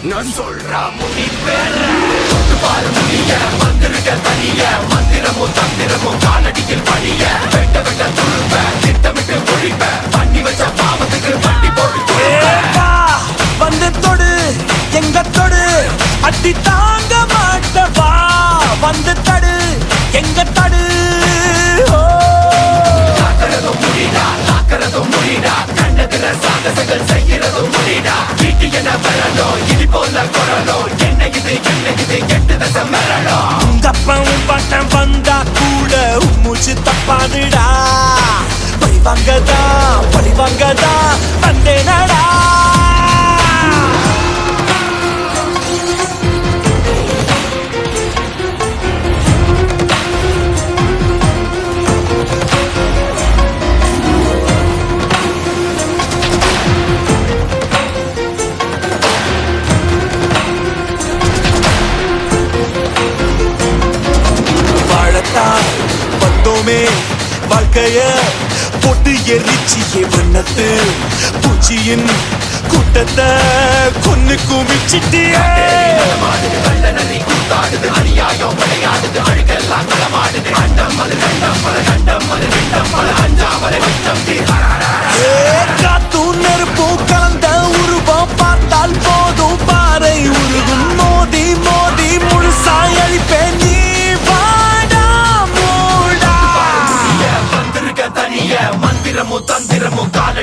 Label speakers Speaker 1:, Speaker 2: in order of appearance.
Speaker 1: நான் சொல்ற முடி பேர தொட்டு பாரு முடிய வந்திருக்க தனிய மந்திரமும் தந்திரமும் காலடியில் பணிய வெட்ட வெட்ட துருப்ப திட்டமிட்டு ஒழிப்ப பண்ணி வச்ச பாவத்துக்கு வண்டி போட்டு
Speaker 2: வந்து தொடு எங்க தொடு அடி தாங்க மாட்டவா வந்து தடு எங்க தடு
Speaker 1: காக்கிறதும் முடிடா காக்கிறதும் முடிடா கண்டதுல சாகசங்கள் செய்யறதும் முடிடா வீட்டு என்ன வரணும் இடி போல குரலும் என்ன இது எட்டு தசை மரணம்
Speaker 2: உங்க அப்பாவும் பாட்டம் வந்தா கூட மூச்சு தப்பாதுடா பழிவாங்கதா வந்தேனடா வந்தோமே வாழ்க்கைய போட்டு எரிச்சியே வண்ணத்து பூச்சியின் கூட்டத்தை கொன்னு குமிச்சிட்டியே
Speaker 1: அநியாயம் விளையாடுது அழுக்கெல்லாம் களமாடுது கண்டம் அது கண்டம் பல கண்டம் அது கண்டம் பல அஞ்சாமலை கண்டம்
Speaker 2: காத்தும் நெருப்பும் கலந்த உருவம் பார்த்தால் போதும் பாறை உருகும் மோதி மோதி முழுசாய் அழிப்பேன் நீ
Speaker 1: வந்திருக்க தனிய மந்திரமும் தந்திரமும்